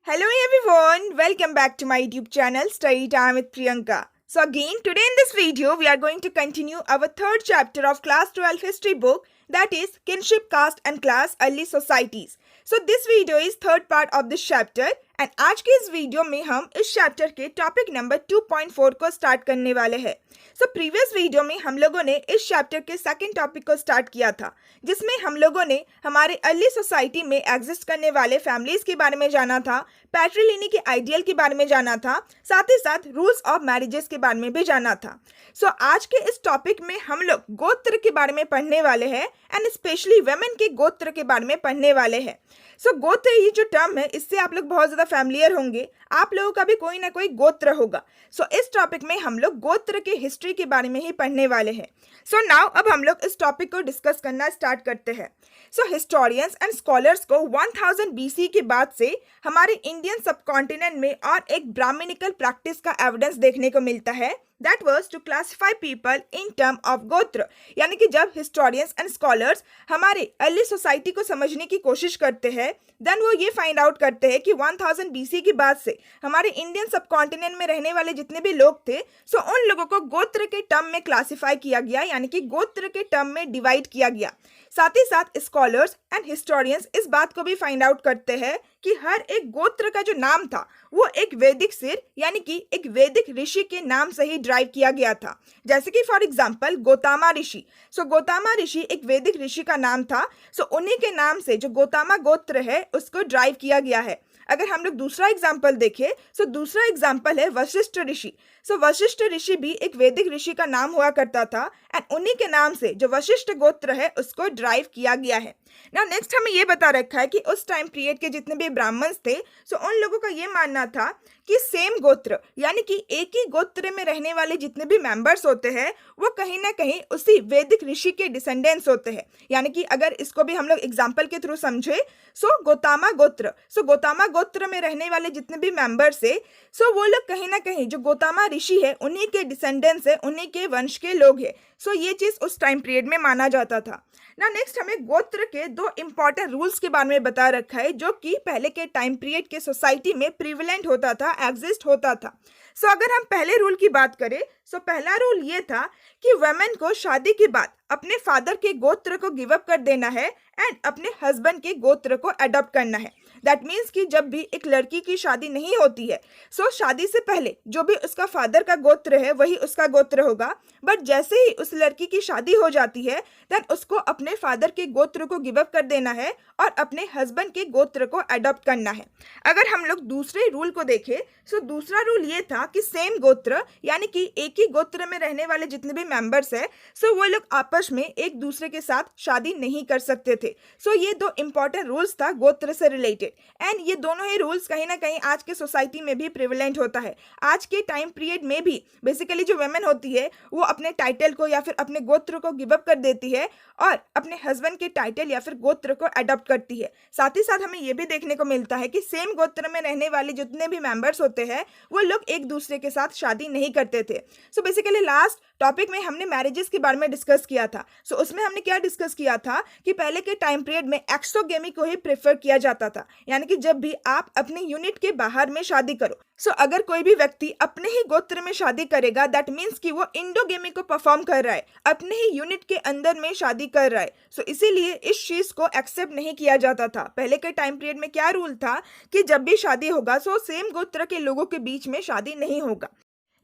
Hello everyone, welcome back to my YouTube channel Study Time with Priyanka. So again, today in this video, we are going to continue our third chapter of Class 12 History book, that is Kinship, Caste and Class Early Societies. So this video is third part of this chapter and आज के इस video में हम इस chapter के topic number 2.4 को start करने वाले हैं। सो प्रीवियस वीडियो में हम लोगों ने इस चैप्टर के सेकंड टॉपिक को स्टार्ट किया था, जिसमें हम लोगों ने हमारे अर्ली सोसाइटी में एग्जिस्ट करने वाले फैमिलीज के बारे में जाना था, पैट्रिलिनी के आइडियल के बारे में जाना था, साथ ही साथ रूल्स ऑफ मैरिजेस के बारे में भी जाना था। सो आज के इस टॉपिक में हम लोग गोत्र के बारे में पढ़ने वाले हैं एंड स्पेशली वुमेन के गोत्र के बारे में पढ़ने वाले हैं। सो गोत्र ये जो टर्म है, इससे आप लोग बहुत ज़्यादा फैमिलियर होंगे, आप लोगों का भी कोई ना कोई गोत्र होगा। सो इस टॉपिक में हम लोग गोत्र के हिस्ट्री के बारे में ही पढ़ने वाले हैं। सो नाउ अब हम लोग इस टॉपिक को डिस्कस करना स्टार्ट करते हैं। सो हिस्टोरियंस एंड स्कॉलर्स को 1000 BC के बाद से हमारे इंडियन सबकॉन्टिनेंट में और एक ब्राह्मणिकल प्रैक्टिस का एविडेंस देखने को मिलता है, that was to classify people in term of गोत्र। यानी कि जब हिस्टोरियंस एंड स्कॉलर्स हमारे अर्ली सोसाइटी को समझने की कोशिश करते हैं, देन वो ये फाइंड आउट करते हैं कि 1000 BC के बाद से हमारे इंडियन सबकॉन्टिनेंट में रहने वाले जितने भी लोग थे, सो उन लोगों को गोत्र के टर्म में क्लासिफाई किया गया, यानी कि गोत्र के टर्म में डिवाइड किया गया। साथ ही साथ स्कॉलर्स एंड हिस्टोरियंस इस बात को भी फाइंड आउट करते हैं कि हर एक गोत्र का जो नाम था वो एक वैदिक सिर यानी कि एक वैदिक ऋषि के नाम से ही ड्राइव किया गया था। जैसे कि फॉर एग्जांपल गोतामा ऋषि। सो गोतामा ऋषि एक वैदिक ऋषि का नाम था। सो उन्हीं के नाम से जो गोतामा गोत्र है उसको ड्राइव किया गया है। अगर हम लोग दूसरा एग्जाम्पल देखें, सो दूसरा एग्जाम्पल है वशिष्ठ ऋषि। सो वशिष्ठ ऋषि भी एक वैदिक ऋषि का नाम हुआ करता था एंड उन्हीं के नाम से जो वशिष्ठ गोत्र है उसको ड्राइव किया गया है। ना नेक्स्ट हमें ये बता रखा है कि उस टाइम पीरियड के जितने भी ब्राह्मण्स थे, सो उन लोगों का ये मानना था कि सेम गोत्र यानी कि एक ही गोत्र में रहने वाले जितने भी मेंबर्स होते हैं वो कहीं ना कहीं उसी वैदिक ऋषि के डिसेंडेंट्स होते हैं। यानी कि अगर इसको भी हम लोग एग्जाम्पल के थ्रू समझे, सो गोतामा गोत्र में रहने वाले जितने भी मेंबर्स है, सो वो लोग कहीं ना कहीं जो गोतामा ऋषि है उन्हीं के डिसेंडेंट्स है, उन्हीं के वंश के लोग हैं। सो ये चीज उस टाइम पीरियड में माना जाता था। ना नेक्स्ट हमें गोत्र के दो इंपॉर्टेंट रूल्स के बारे में बता रखा है जो कि पहले के टाइम पीरियड के सोसाइटी में प्रिविलेंट होता था, एग्जिस्ट होता था। सो अगर हम पहले रूल की बात करें, सो पहला रूल ये था कि वुमेन को शादी के बाद अपने फादर के गोत्र को गिव अप कर देना है एंड अपने हस्बैंड के गोत्र को अडॉप्ट करना है। दैट मीन्स कि जब भी एक लड़की की शादी नहीं होती है, सो शादी से पहले जो भी उसका फादर का गोत्र है वही उसका गोत्र होगा, बट जैसे ही उस लड़की की शादी हो जाती है देन उसको अपने फादर के गोत्र को गिव अप कर देना है और अपने हस्बैंड के गोत्र को अडॉप्ट करना है। अगर हम लोग दूसरे रूल को देखें, सो दूसरा रूल ये था कि सेम गोत्र यानी कि एक ही गोत्र में रहने वाले जितने भी मेंबर्स है, सो वो लोग आपस में एक दूसरे के साथ शादी नहीं कर सकते थे। सो ये दो इंपॉर्टेंट रूल्स था गोत्र से रिलेटेड एंड ये दोनों ही रूल्स कहीं ना कहीं आज के सोसाइटी में भी प्रिविलेंट होता है। आज के टाइम पीरियड में भी बेसिकली जो वुमेन होती है वो अपने टाइटल को या फिर अपने गोत्र को गिव अप कर देती है और अपने हस्बैंड के टाइटल या फिर गोत्र को अडॉप्ट करती है। साथ ही साथ हमें ये भी देखने को मिलता है कि सेम गोत्र में रहने वाले जितने भी मेंबर्स होते हैं वो लोग एक दूसरे के साथ शादी नहीं करते थे। सो बेसिकली लास्ट टॉपिक में हमने मैरिजेस के बारे में डिस्कस किया था। सो उसमें हमने क्या डिस्कस किया था कि पहले के टाइम पीरियड में एक्सोगेमी को ही प्रेफर किया जाता था, यानी कि जब भी आप अपने यूनिट के बाहर में शादी करो, सो अगर कोई भी व्यक्ति अपने ही गोत्र में शादी करेगा दैट मीन्स कि वो इंडोगेमी को परफॉर्म कर रहा है, अपने ही यूनिट के अंदर में शादी कर रहा है। सो इसीलिए इस चीज को एक्सेप्ट नहीं किया जाता था। पहले के टाइम पीरियड में क्या रूल था कि जब भी शादी होगा सो सेम गोत्र के लोगों के बीच में शादी नहीं होगा।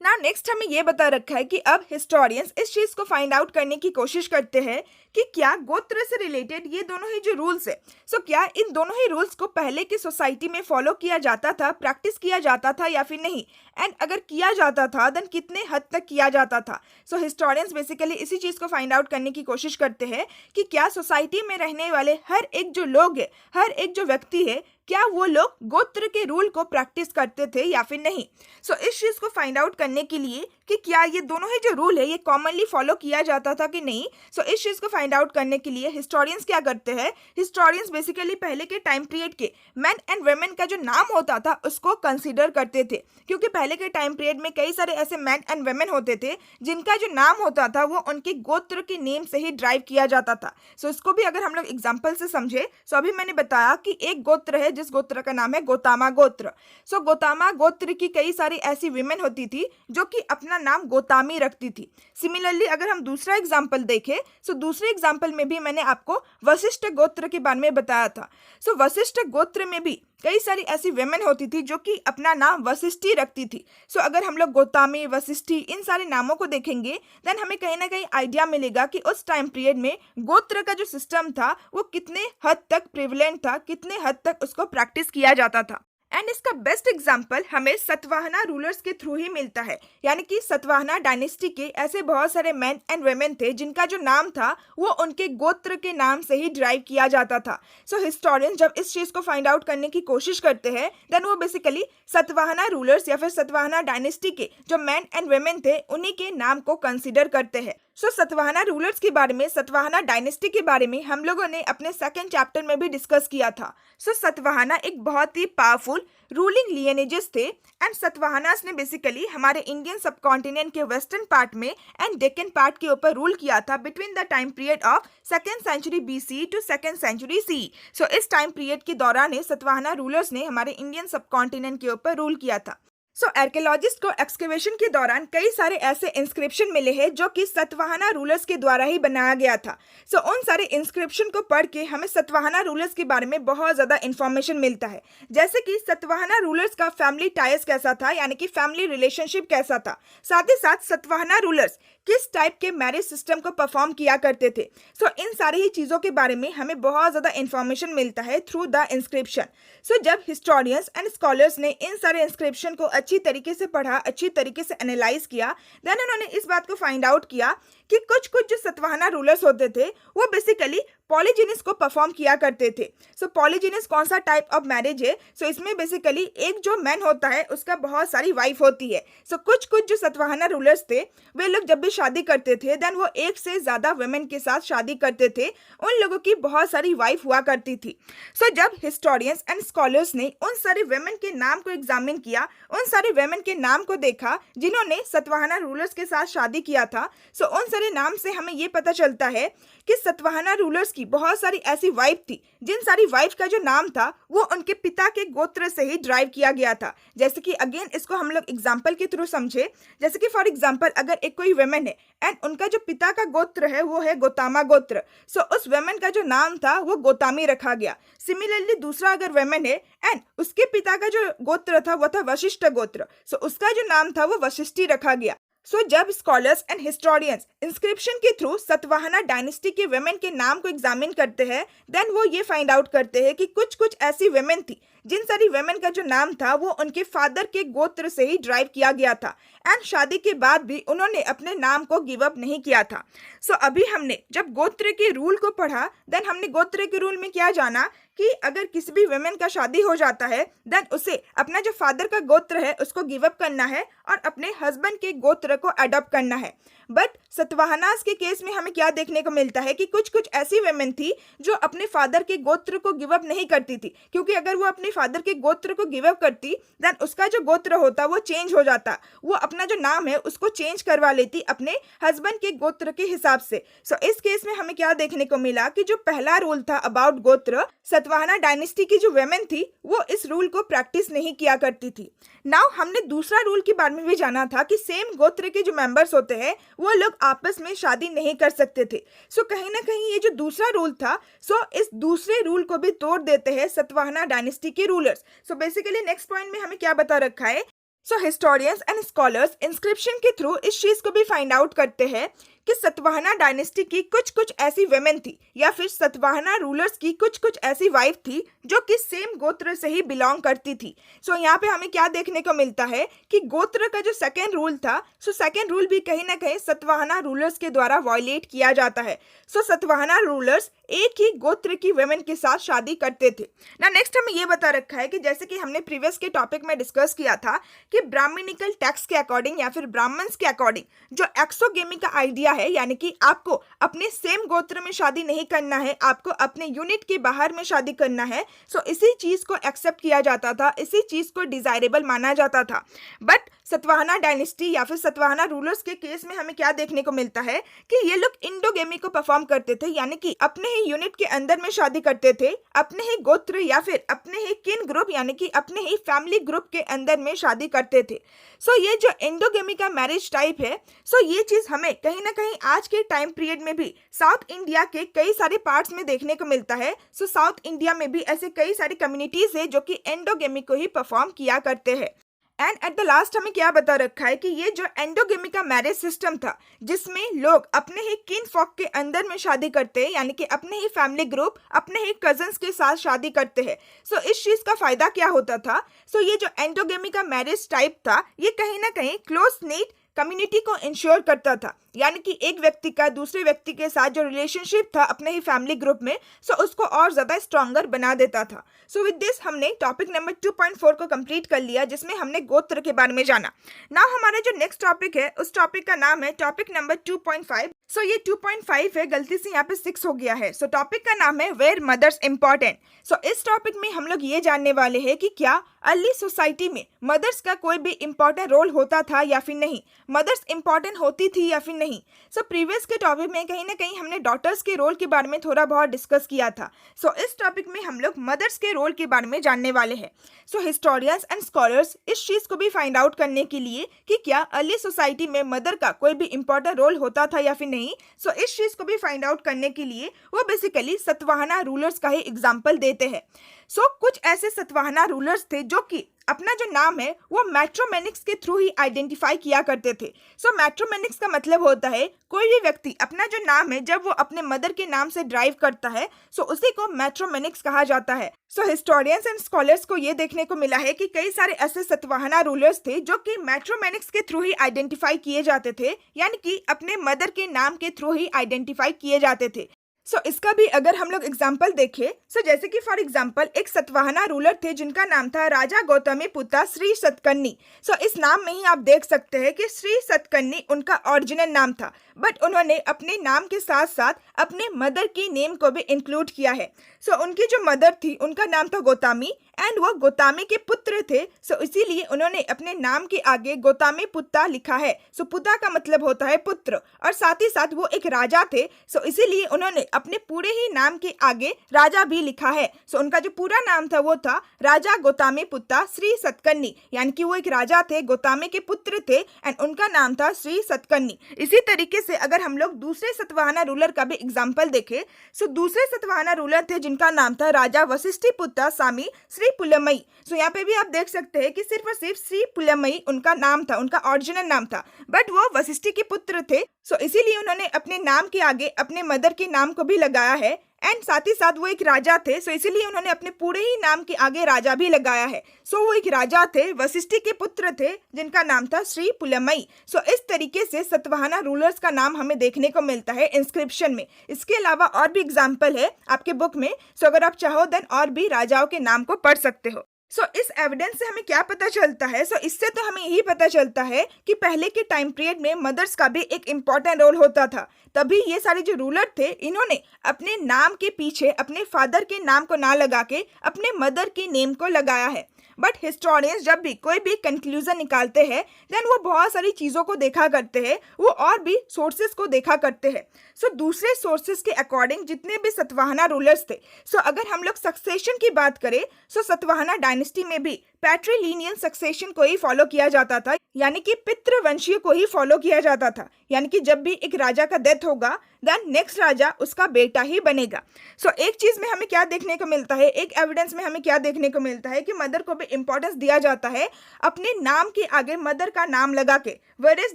ना नेक्स्ट हमें यह बता रखा है कि अब हिस्टोरियंस इस चीज को फाइंड आउट करने की कोशिश करते हैं कि क्या गोत्र से रिलेटेड ये दोनों ही जो रूल्स है, सो क्या इन दोनों ही रूल्स को पहले की सोसाइटी में फॉलो किया जाता था, प्रैक्टिस किया जाता था या फिर नहीं, एंड अगर किया जाता था देन कितने हद तक किया जाता था। सो हिस्टोरियंस बेसिकली इसी चीज को फाइंड आउट करने की कोशिश करते हैं कि क्या सोसाइटी में रहने वाले हर एक जो लोग है, हर एक जो व्यक्ति है, क्या वो लोग गोत्र के रूल को प्रैक्टिस करते थे या फिर नहीं। सो इस चीज को फाइंड आउट करने के लिए कि क्या ये दोनों ही जो रूल है ये कॉमनली फॉलो किया जाता था कि नहीं, सो इस चीज को फाइंड आउट करने के लिए हिस्टोरियंस क्या करते हैं, हिस्टोरियंस बेसिकली पहले के टाइम पीरियड के मेन एंड वुमेन का जो नाम होता था उसको कंसीडर करते थे, क्योंकि पहले के टाइम पीरियड में कई सारे ऐसे मेन एंड वुमेन होते थे जिनका जो नाम होता था वो उनके गोत्र के नेम से ही ड्राइव किया जाता था। सो इसको भी अगर हम लोग एग्जाम्पल से समझे, सो अभी मैंने बताया कि एक गोत्र है जिस गोत्र का नाम है गोतामा गोत्र। सो गोतामा गोत्र की कई सारी ऐसी विमेन होती थी जो कि अपना नाम गोतामी रखती थी। सिमिलरली अगर हम दूसरा एग्जाम्पल देखें, सो दूसरे एग्जाम्पल में भी मैंने आपको वशिष्ठ गोत्र के बारे में बताया था। सो वशिष्ठ गोत्र में भी कई सारी ऐसी वेमेन होती थी जो कि अपना नाम वशिष्ठी रखती थी। सो अगर हम लोग गोतामी, वशिष्ठी इन सारे नामों को देखेंगे देन हमें कहीं ना कहीं आइडिया मिलेगा कि उस टाइम पीरियड में गोत्र का जो सिस्टम था वो कितने हद तक प्रिविलेंट था, कितने हद तक उसको प्रैक्टिस किया जाता था। एंड इसका बेस्ट एग्जाम्पल हमें सतवाहना रूलर्स के थ्रू ही मिलता है, यानी कि सतवाहना डायनेस्टी के ऐसे बहुत सारे मैन एंड वेमेन थे जिनका जो नाम था वो उनके गोत्र के नाम से ही ड्राइव किया जाता था। सो हिस्टोरियंस जब इस चीज को फाइंड आउट करने की कोशिश करते हैं देन वो बेसिकली सतवाहना रूलर्स या फिर सतवाहना डायनेस्टी के जो मैन एंड वेमेन थे उन्हीं के नाम को कंसिडर करते हैं। सो सतवाहना रूलर्स के बारे में, सतवाहना डायनेस्टी के बारे में हम लोगों ने अपने सेकंड चैप्टर में भी डिस्कस किया था। सो सतवाहना एक बहुत ही पावरफुल रूलिंग लिनेजेस थे एंड सतवाहनास ने बेसिकली हमारे इंडियन सब कॉन्टिनेंट के वेस्टर्न पार्ट में एंड डेक्कन पार्ट के ऊपर रूल किया था between the time period of 2nd century BC to 2nd century CE। So इस टाइम पीरियड के दौरान ही सतवाहना रूलर्स ने हमारे इंडियन सब कॉन्टिनेंट के ऊपर रूल किया था। सो आर्कियोलॉजिस्ट को एक्सकेवेशन के दौरान कई सारे ऐसे इंस्क्रिप्शन मिले हैं जो कि सतवाहना रूलर्स के द्वारा ही बनाया गया था। सो उन सारे इंस्क्रिप्शन को पढ़ के हमें सतवाहना रूलर्स के बारे में बहुत ज़्यादा इन्फॉर्मेशन मिलता है, जैसे कि सतवाहना रूलर्स का फैमिली टाइज कैसा था, यानी कि फैमिली रिलेशनशिप कैसा था, साथ ही साथ सतवाहना रूलर्स किस टाइप के मैरिज सिस्टम को परफॉर्म किया करते थे। सो इन सारी ही चीज़ों के बारे में हमें बहुत ज़्यादा इन्फॉर्मेशन मिलता है थ्रू द इंस्क्रिप्शन। सो जब हिस्टोरियंस एंड स्कॉलर्स ने इन सारे इंस्क्रिप्शन को अच्छी तरीके से पढ़ा, अच्छी तरीके से एनालाइज किया, देन उन्होंने इस बात को फाइंड आउट किया कि कुछ कुछ जो सतवाहना रूलर्स होते थे वो बेसिकली पॉलीजिनिस को परफॉर्म किया करते थे। सो पॉलीजिनिस कौन सा टाइप ऑफ मैरिज है? सो इसमें बेसिकली एक जो मैन होता है उसका बहुत सारी वाइफ होती है। सो कुछ कुछ जो सतवाहना रूलर्स थे वे लोग जब भी शादी करते थे देन वो एक से ज़्यादा वुमेन के साथ शादी करते थे, उन लोगों की बहुत सारी वाइफ हुआ करती थी। सो जब हिस्टोरियंस एंड स्कॉलर्स ने उन सारे वुमेन के नाम को एग्जामिन किया, उन सारे वुमेन के नाम को देखा जिन्होंने सतवाहना रूलर्स के साथ शादी किया था, सो उन सारे नाम से हमें ये पता चलता है कि सतवाहना रूलर्स की बहुत सारी ऐसी वाइफ थी जिन सारी वाइफ का जो नाम था वो उनके पिता के गोत्र से ही ड्राइव किया गया था। जैसे कि अगेन इसको हम लोग एग्जाम्पल के थ्रू समझे, जैसे कि फॉर एग्जाम्पल अगर एक कोई वेमेन है एंड उनका जो पिता का गोत्र है वो है गोतामा गोत्र, सो उस वेमेन का जो नाम था वो गोतामी रखा गया। सिमिलरली दूसरा अगर वेमेन है एंड उसके पिता का जो गोत्र था वो था वशिष्ठ गोत्र, सो उसका जो नाम था वो वशिष्ठी रखा गया। सो जब स्कॉलर्स एंड हिस्टोरियंस इंस्क्रिप्शन के थ्रू सतवाहना डायनेस्टी के वेमेन के नाम को एग्जामिन करते हैं देन वो ये फाइंड आउट करते हैं कि कुछ कुछ ऐसी वेमेन थी जिन सारी वेमेन का जो नाम था वो उनके फादर के गोत्र से ही ड्राइव किया गया था एंड शादी के बाद भी उन्होंने अपने नाम को गिव अप नहीं किया था। सो अभी हमने जब गोत्र के रूल को पढ़ा देन हमने गोत्र के रूल में क्या जाना कि अगर किसी भी वेमेन का शादी हो जाता है देन उसे अपना जो फादर का गोत्र है उसको गिव अप करना है और अपने हस्बैंड के गोत्र को अडॉप्ट करना है। बट सतवाहनास के केस में हमें क्या देखने को मिलता है कि कुछ कुछ ऐसी वेमेन थी जो अपने फादर के गोत्र को गिव अप नहीं करती थी, क्योंकि अगर वो अपने फादर के गोत्र को गिव अप करती देन उसका जो गोत्र होता वो चेंज हो जाता, वो अपना जो नाम है उसको चेंज करवा लेती अपने हस्बैंड के गोत्र के हिसाब से। सो इस केस में हमें क्या देखने को मिला कि जो पहला रूल था अबाउट गोत्र, सतवाहना डायनेस्टी की जो वेमेन थी वो इस रूल को प्रैक्टिस नहीं किया करती थी। नाउ हमने दूसरा रूल के बारे में भी जाना था कि सेम गोत्र के जो मेंबर्स होते हैं वो लोग आपस में शादी नहीं कर सकते थे। सो कहीं ना कहीं ये जो दूसरा रूल था सो इस दूसरे रूल को भी तोड़ देते हैं सतवाहना डायनेस्टी के rulers. So basically next point में हमें क्या बता रखा है, सो हिस्टोरियंस एंड स्कॉलर्स इंस्क्रिप्शन के थ्रू इस चीज को भी फाइंड आउट करते हैं कि सतवाहना डायनेस्टी की कुछ कुछ ऐसी वेमेन थी या फिर सतवाहना रूलर्स की कुछ कुछ ऐसी वाइफ थी जो कि सेम गोत्र से ही बिलोंग करती थी। सो यहाँ पे हमें क्या देखने को मिलता है कि गोत्र का जो सेकेंड रूल था, सो सेकेंड रूल भी कहीं ना कहीं सतवाहना रूलर्स के द्वारा वायलेट किया जाता है। सो सतवाहना रूलर्स एक ही गोत्र की वेमेन के साथ शादी करते थे ना। नेक्स्ट हमें ये बता रखा है कि जैसे कि हमने प्रीवियस के टॉपिक में डिस्कस किया था कि ब्राह्मणिकल टैक्स के अकॉर्डिंग या फिर ब्राह्मण्स के अकॉर्डिंग जो एक्सोगेमी का आइडिया है, यानी कि आपको अपने सेम गोत्र में शादी नहीं करना है, आपको अपने यूनिट के बाहर में शादी करना है, सो इसी चीज को एक्सेप्ट किया जाता था, इसी चीज को डिजायरेबल माना जाता था। बट सतवाहना डायनेस्टी या फिर सतवाहना रूलर्स के केस में हमें क्या देखने को मिलता है कि ये लोग इंडोगेमी को परफॉर्म करते थे, यानी कि अपने ही यूनिट के अंदर में शादी करते थे, अपने ही गोत्र या फिर अपने ही किन ग्रुप यानी कि अपने ही फैमिली ग्रुप के अंदर में शादी करते थे। सो ये जो इंडोगेमी का मैरिज टाइप है, सो ये चीज हमें कहीं ना कहीं आज के टाइम पीरियड में भी साउथ इंडिया के कई सारे पार्ट्स में देखने को मिलता है। सो साउथ इंडिया में भी ऐसे कई सारी कम्युनिटीज है जो कि एंडोगेमी को ही परफॉर्म किया करते हैं। एंड एट द लास्ट हमें क्या बता रखा है कि ये जो एंडोगेमी का मैरिज सिस्टम था, जिसमें लोग अपने ही किन फॉक के अंदर में शादी करते हैं, यानी कि अपने ही फैमिली ग्रुप, अपने ही कजन्स के साथ शादी करते हैं। सो इस चीज का फायदा क्या होता था? सो ये जो एंडोगेमी का मैरिज टाइप था, ये कहीं ना कहीं क्लोज नीट कम्युनिटी को इंश्योर करता था, यानी कि एक व्यक्ति का दूसरे व्यक्ति के साथ जो रिलेशनशिप था अपने ही फैमिली ग्रुप में, सो उसको और ज्यादा स्ट्रॉन्गर बना देता था। सो विद दिस हमने टॉपिक नंबर 2.4 को कंप्लीट कर लिया, जिसमें हमने गोत्र के बारे में जाना। नाउ हमारा जो नेक्स्ट टॉपिक है, उस टॉपिक का नाम है टॉपिक नंबर 2.5। सो ये 2.5 है, गलती से यहाँ पे 6 हो गया है। सो टॉपिक का नाम है वेयर मदर्स इंपॉर्टेंट। सो इस टॉपिक में हम लोग ये जानने वाले हैं कि क्या अर्ली सोसाइटी में मदर्स का कोई भी इंपॉर्टेंट रोल होता था या फिर नहीं, मदर्स इंपॉर्टेंट होती थी या फिर नहीं। सो प्रीवियस के टॉपिक में कहीं ना कहीं हमने डॉटर्स के रोल के बारे में थोड़ा बहुत डिस्कस किया था। सो इस टॉपिक में हम लोग मदर्स के रोल के बारे में जानने वाले हैं। सो हिस्टोरियंस एंड स्कॉलर्स इस चीज को भी फाइंड आउट करने के लिए कि क्या अर्ली सोसाइटी में मदर का कोई भी इंपॉर्टेंट रोल होता था या फिर नहीं, सो इस चीज को भी फाइंड आउट करने के लिए वो बेसिकली सतवाहना रूलर्स का ही एग्जाम्पल देते हैं। सो कुछ ऐसे सतवाहना रूलर्स थे जो कि अपना जो नाम है वो मैट्रोमेनिक्स के थ्रू ही आइडेंटिफाई किया करते थे। सो मैट्रोमेनिक्स का मतलब होता है कोई भी व्यक्ति अपना जो नाम है जब वो अपने मदर के नाम से ड्राइव करता है, सो उसी को मैट्रोमेनिक्स कहा जाता है। सो हिस्टोरियंस एंड स्कॉलर्स को ये देखने को मिला है कि कई सारे ऐसे सतवाहना रूलर्स थे जो कि मैट्रोमेनिक्स के थ्रू ही आइडेंटिफाई किए जाते थे, यानी कि अपने मदर के नाम के थ्रू ही आइडेंटिफाई किए जाते थे। सो इसका भी अगर हम लोग एग्जाम्पल देखें, सो जैसे कि फॉर एग्जाम्पल एक सतवाहना रूलर थे जिनका नाम था राजा गौतमीपुत्र श्री सतकर्णी। सो इस नाम में ही आप देख सकते हैं कि श्री सतकर्णी उनका ओरिजिनल नाम था, बट उन्होंने अपने नाम के साथ साथ अपने मदर की नेम को भी इंक्लूड किया है। सो उनकी जो मदर थी उनका नाम था गौतमी एंड वो गौतमी के पुत्र थे। सो इसीलिए उन्होंने अपने नाम के आगे गौतमीपुत्र लिखा है। सो पुत्र का मतलब होता है पुत्र, और साथ ही साथ वो एक राजा थे। सो इसीलिए उन्होंने अपने पूरे ही नाम के आगे राजा भी लिखा है। सो उनका जो पूरा नाम था वो था राजा गौतमीपुत्र श्री सतकर्णी, यानी कि वो एक राजा थे, गौतमी के पुत्र थे एंड उनका नाम था श्री सतकर्णी। इसी तरीके से अगर हम लोग दूसरे सतवाहना रूलर का भी एग्जाम्पल देखें, सो दूसरे सतवाहना रूलर थे जिनका नाम था राजा वशिष्ठिपुत्र स्वामी श्री पुलमई। सो यहाँ पे भी आप देख सकते हैं कि सिर्फ और सिर्फ श्री पुलमई उनका नाम था, उनका ओरिजिनल नाम था, बट वो वशिष्ठि के पुत्र थे। सो इसीलिए उन्होंने अपने नाम के आगे अपने मदर के नाम को भी लगाया है एंड साथ ही साथ वो एक राजा थे। सो इसीलिए उन्होंने अपने पूरे ही नाम के आगे राजा भी लगाया है। सो वो एक राजा थे, वशिष्ठि के पुत्र थे जिनका नाम था श्री पुलमई। सो इस तरीके से सतवाहना रूलर्स का नाम हमें देखने को मिलता है इंस्क्रिप्शन में। इसके अलावा और भी एग्जाम्पल है आपके बुक में, सो अगर आप चाहो देन और भी राजाओं के नाम को पढ़ सकते हो। सो इस एविडेंस से हमें क्या पता चलता है? सो इससे तो हमें यही पता चलता है कि पहले के टाइम पीरियड में मदर्स का भी एक इम्पॉर्टेंट रोल होता था। तभी ये सारे जो रूलर थे इन्होंने अपने नाम के पीछे अपने फादर के नाम को ना लगा के अपने मदर के नेम को लगाया है। बट हिस्टोरियंस जब भी कोई भी कंक्लूजन निकालते हैं देन वो बहुत सारी चीज़ों को देखा करते हैं, वो और भी सोर्सेज को देखा करते हैं। सो दूसरे सोर्सेज के अकॉर्डिंग जितने भी सतवाहना रूलर्स थे, सो अगर हम लोग सक्सेशन की बात करें, सो सतवाहना डायनेस्टी में भी पैट्रिलिनियन सक्सेशन को ही फॉलो किया जाता था, यानी कि पितृवंशीय को ही फॉलो किया जाता था। यानी कि जब भी एक राजा का डेथ होगा देन नेक्स्ट राजा उसका बेटा ही बनेगा। सो एक चीज में हमें क्या देखने को मिलता है, एक एविडेंस में हमें क्या देखने को मिलता है कि मदर को भी इंपॉर्टेंस दिया जाता है अपने नाम के आगे मदर का नाम लगा के। वरएज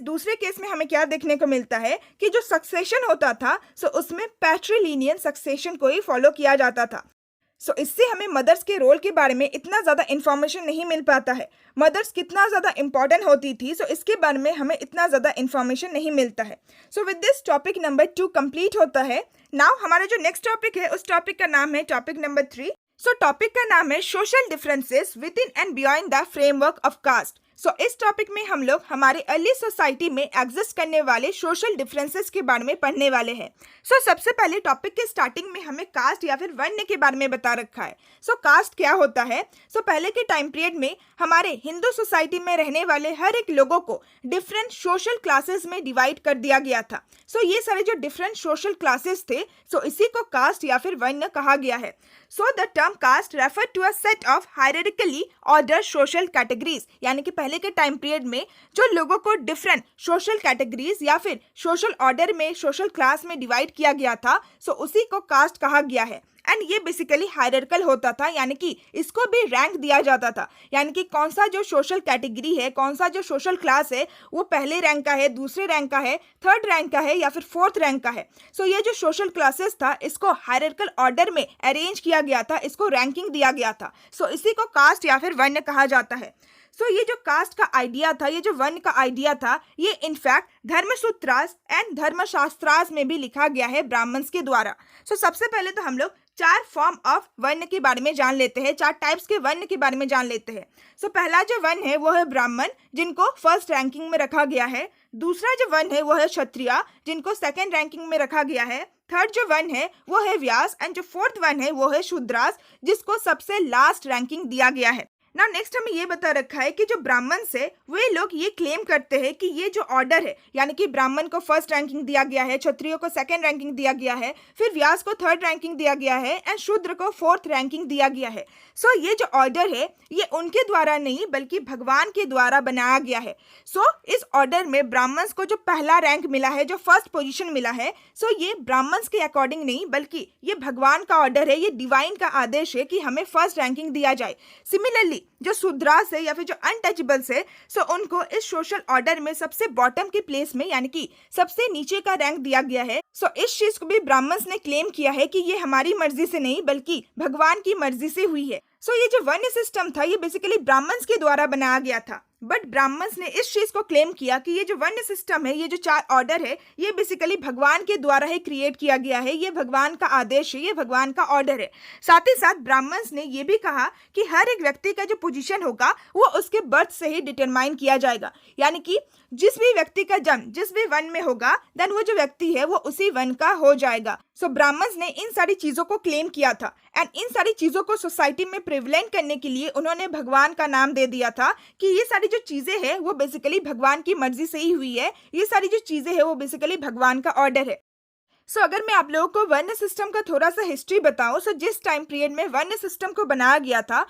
दूसरे केस में हमें क्या देखने को मिलता है कि जो सक्सेशन होता था सो उसमें पैट्रिलिनियन सक्सेशन को ही फॉलो किया जाता था। सो इससे हमें मदर्स के रोल के बारे में इतना ज़्यादा इन्फॉर्मेशन नहीं मिल पाता है। मदर्स कितना ज़्यादा इंपॉर्टेंट होती थी, सो इसके बारे में हमें इतना ज़्यादा इन्फॉर्मेशन नहीं मिलता है। So with this topic number 2 complete होता है। नाउ हमारा जो नेक्स्ट टॉपिक है उस टॉपिक का नाम है टॉपिक नंबर 3। सो टॉपिक का नाम है social differences within and beyond the framework of caste. सो इस टॉपिक में हम लोग हमारे अर्ली सोसाइटी में एग्जिस्ट करने वाले सोशल डिफरेंसेस के बारे में पढ़ने वाले हैं। सबसे पहले टॉपिक के स्टार्टिंग में हमें कास्ट या फिर वर्ण के बारे में बता रखा है। कास्ट क्या होता है? पहले के टाइम पीरियड में हमारे हिंदू सोसाइटी में रहने वाले हर एक लोगों को डिफरेंट सोशल क्लासेस में डिवाइड कर दिया गया था। ये सारे जो डिफरेंट सोशल क्लासेस थे, इसी को कास्ट या फिर वर्ण कहा गया है। The term caste refer to a set of hierarchically ordered social categories, यानी कि पहले के टाइम पीरियड में जो लोगों को डिफरेंट सोशल कैटेगरीज या फिर सोशल ऑर्डर में, सोशल क्लास में डिवाइड किया गया था, उसी को कास्ट कहा गया है। एंड ये बेसिकली हायरार्किकल होता था, यानी कि इसको भी रैंक दिया जाता था, यानी कि कौन सा जो सोशल कैटेगरी है, कौन सा जो सोशल क्लास है, वो पहले रैंक का है, दूसरे रैंक का है, थर्ड रैंक का है या फिर फोर्थ रैंक का है। ये जो सोशल क्लासेस था, इसको हायरार्किकल ऑर्डर में अरेंज किया गया था, इसको रैंकिंग दिया गया था। इसी को कास्ट या फिर वर्ण कहा जाता है। ये जो कास्ट का आइडिया था, ये जो वर्ण का आइडिया था, ये इनफैक्ट धर्मसूत्रास एंड धर्मशास्त्रास में भी लिखा गया है ब्राह्मण्स के द्वारा। सबसे पहले तो हम लोग 4 फॉर्म ऑफ वर्ण के बारे में जान लेते हैं, 4 टाइप्स के वर्ण के बारे में जान लेते हैं। पहला जो वर्ण है वो है ब्राह्मण, जिनको फर्स्ट रैंकिंग में रखा गया है। दूसरा जो वर्ण है वो है क्षत्रिय, जिनको सेकंड रैंकिंग में रखा गया है। थर्ड जो वर्ण है वो है व्यास, एंड जो फोर्थ वर्ण है वो है शूद्रास, जिसको सबसे लास्ट रैंकिंग दिया गया है। ना नेक्स्ट हमें ये बता रखा है कि जो ब्राह्मण से वे लोग ये क्लेम करते हैं कि ये जो ऑर्डर है, यानी कि ब्राह्मण को फर्स्ट रैंकिंग दिया गया है, क्षत्रियो को सेकंड रैंकिंग दिया गया है, फिर व्यास को थर्ड रैंकिंग दिया गया है, एंड शूद्र को फोर्थ रैंकिंग दिया गया है। ये जो ऑर्डर है ये उनके द्वारा नहीं बल्कि भगवान के द्वारा बनाया गया है। इस ऑर्डर में ब्राह्मण्स को जो पहला रैंक मिला है, जो फर्स्ट पोजीशन मिला है, ये ब्राह्मण्स के अकॉर्डिंग नहीं बल्कि ये भगवान का ऑर्डर है, ये डिवाइन का आदेश है कि हमें फर्स्ट रैंकिंग दिया जाए। सिमिलरली जो शूद्रास है या फिर जो अनटचेबल्स है, उनको इस सोशल ऑर्डर में सबसे बॉटम के प्लेस में, यानी कि सबसे नीचे का रैंक दिया गया है। इस चीज को भी ब्राह्मण्स ने क्लेम किया है कि ये हमारी मर्जी से नहीं बल्कि भगवान की मर्जी से हुई है। ये जो वर्ण सिस्टम था ये बेसिकली ब्राह्मण्स के द्वारा बनाया गया था, बट ब्राह्मण्स ने इस चीज को क्लेम किया कि ये जो वर्ण सिस्टम है, ये जो 4 ऑर्डर है, ये बेसिकली भगवान के द्वारा ही क्रिएट किया गया है, ये भगवान का आदेश है, ये भगवान का ऑर्डर है। साथ ही साथ ब्राह्मण्स ने ये भी कहा कि हर एक व्यक्ति का जो पोजीशन होगा वो उसके बर्थ से ही डिटरमाइन किया जाएगा, यानी कि जिस भी व्यक्ति का जन्म जिस भी वर्ण में होगा, देन वो जो व्यक्ति है वो उसी वर्ण का हो जाएगा। ब्राह्मण्स ने इन सारी चीजों को क्लेम किया था, एंड इन सारी चीजों को सोसाइटी में प्रिवलेंट करने के लिए उन्होंने भगवान का नाम दे दिया था कि ये सारी जो चीजें हैं वो बेसिकली भगवान की मर्जी से ही हुई है, ये सारी जो चीजें हैं वो बेसिकली भगवान का ऑर्डर है। अगर मैं आप लोगों को वर्ण सिस्टम का थोड़ा सा हिस्ट्री बताऊं, जिस टाइम पीरियड में वर्ण सिस्टम को बनाया गया था,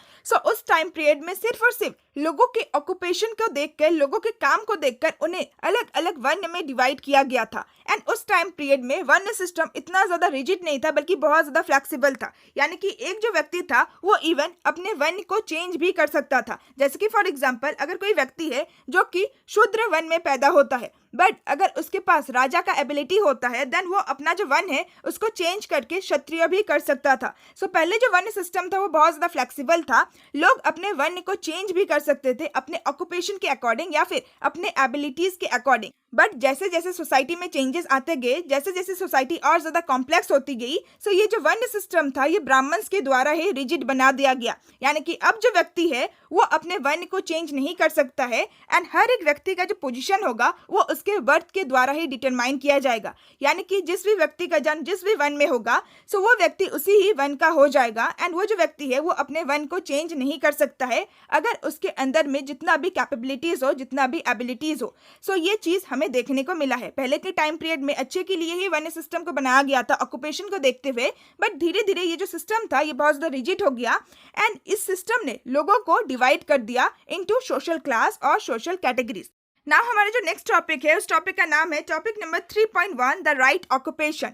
उस टाइम पीरियड में सिर्फ और सिर्फ लोगों के ऑक्यूपेशन को देखकर, लोगों के काम को देखकर उन्हें अलग अलग वर्ण में डिवाइड किया गया था। एंड उस टाइम पीरियड में वर्ण सिस्टम इतना ज्यादा रिजिड नहीं था बल्कि बहुत ज्यादा फ्लेक्सिबल था, यानी कि एक जो व्यक्ति था वो इवन अपने वर्ण को चेंज भी कर सकता था। जैसे कि फॉर एग्जाम्पल अगर कोई व्यक्ति है जो कि शूद्र वर्ण में पैदा होता है, बट अगर उसके पास राजा का एबिलिटी होता है, देन वो अपना जो वर्ण है उसको चेंज करके क्षत्रिय भी कर सकता था। पहले जो वर्ण सिस्टम था वो बहुत ज्यादा फ्लेक्सिबल था, लोग अपने वर्ण को चेंज भी कर सकते थे अपने ऑक्यूपेशन के अकॉर्डिंग या फिर अपने एबिलिटीज के अकॉर्डिंग। बट जैसे जैसे सोसाइटी में चेंजेस आते गए, जैसे जैसे सोसाइटी और ज्यादा कॉम्प्लेक्स होती गई, ये जो वर्ण सिस्टम था ये ब्राह्मण्स के द्वारा ही रिजिड बना दिया गया, यानी कि अब जो व्यक्ति है वो अपने वर्ण को चेंज नहीं कर सकता है, एंड हर एक व्यक्ति का जो पोजीशन होगा वो उसके बर्थ के द्वारा ही डिटरमाइन किया जाएगा, यानी कि जिस भी व्यक्ति का जन्म जिस भी वर्ण में होगा, वो व्यक्ति उसी ही वर्ण का हो जाएगा, एंड वो जो व्यक्ति है वो अपने वर्ण को चेंज नहीं कर सकता है अगर उसके अंदर में जितना भी कैपेबिलिटीज हो, जितना भी एबिलिटीज हो। ये चीज हमें देखने को मिला है। पहले के टाइम पीरियड में अच्छे के लिए ही वर्ण सिस्टम को बनाया गया था ऑक्यूपेशन को देखते हुए, बट धीरे धीरे ये जो सिस्टम था ये बहुत ज्यादा रिजिड हो गया, एंड इस सिस्टम ने लोगों को डिवाइड कर दिया इनटू सोशल क्लास और सोशल कैटेगरीज। नाउ हमारा जो नेक्स्ट टॉपिक है उस टॉपिक का नाम है topic number 3.1 the right occupation.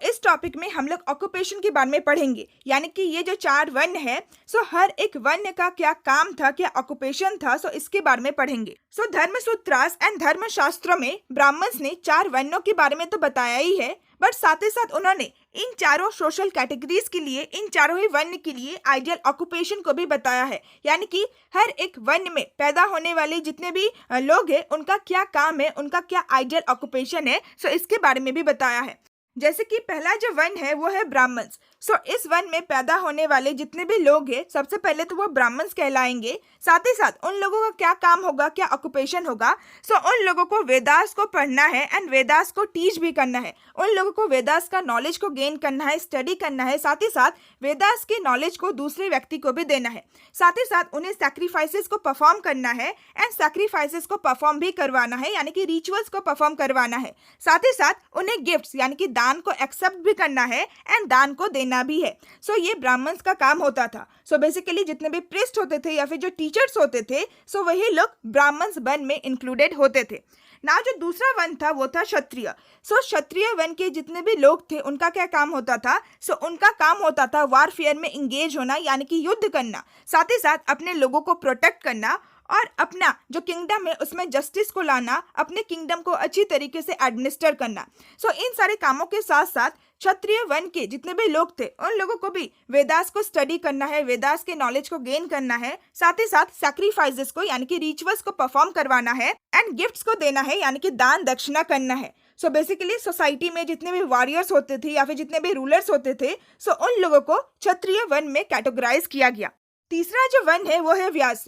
इस टॉपिक में हम लोग ऑक्यूपेशन के बारे में पढ़ेंगे, यानी कि ये जो 4 वर्ण है, हर एक वर्ण का क्या काम था, क्या ऑक्यूपेशन था, इसके बारे में पढ़ेंगे। धर्मसूत्रास एंड धर्मशास्त्रों में ब्राह्मण्स ने 4 वर्णों के बारे में तो बताया ही है, बट साथ ही साथ उन्होंने इन चारों सोशल कैटेगरीज के लिए, इन चारों ही वर्ण के लिए आइडियल ऑक्यूपेशन को भी बताया है, यानी कि हर एक वर्ण में पैदा होने वाले जितने भी लोग हैं उनका क्या काम है, उनका क्या आइडियल ऑक्यूपेशन है, इसके बारे में भी बताया है। जैसे कि पहला जो वन है वो है ब्राह्मण्स। इस वन में पैदा होने वाले जितने भी लोग हैं सबसे पहले तो वो ब्राह्मण्स कहलाएंगे। साथ ही साथ उन लोगों का क्या काम होगा, क्या ऑक्यूपेशन होगा। उन लोगों को वेदास को पढ़ना है एंड वेदास को टीच भी करना है। उन लोगों को वेदास का नॉलेज को गेन करना है, स्टडी करना है। साथ ही साथ वेदास के नॉलेज को दूसरे व्यक्ति को भी देना है। साथ ही साथ उन्हें सैक्रिफाइसेस को परफॉर्म करना है एंड सैक्रिफाइसेस को परफॉर्म भी करवाना है, यानी कि रिचुअल्स को परफॉर्म करवाना है। साथ ही साथ उन्हें गिफ्ट्स यानी कि दान को एक्सेप्ट भी करना है एंड दान को देना भी है। ये ब्राह्मण्स का काम होता था। बेसिकली जितने भी प्रीस्ट होते थे या फिर जो टीचर्स होते थे वही लोग ब्राह्मण्स वन में इंक्लूडेड होते थे। ना जो दूसरा वन था वो था क्षत्रिय। क्षत्रिय वन के जितने भी लोग थे उनका क्या काम होता था? उनका काम होता था वारफेयर में इंगेज होना, यानी कि युद्ध करना। साथ ही साथ अपने लोगों को प्रोटेक्ट करना और अपना जो किंगडम है उसमें जस्टिस को लाना, अपने किंगडम को अच्छी तरीके से एडमिनिस्टर करना। इन सारे कामों के साथ साथ क्षत्रिय वन के जितने भी लोग थे उन लोगों को भी वेदास को स्टडी करना है, वेदास के नॉलेज को गेन करना है। साथ ही साथ सैक्रिफाइसेस को यानी कि रिचुअल्स को परफॉर्म करवाना है एंड गिफ्ट्स को देना है, यानी कि दान दक्षिणा करना है। बेसिकली सोसाइटी में जितने भी वॉरियर्स होते थे या फिर जितने भी रूलर्स होते थे उन लोगों को क्षत्रिय वन में कैटेगराइज किया गया। तीसरा जो वन है वो है व्यास।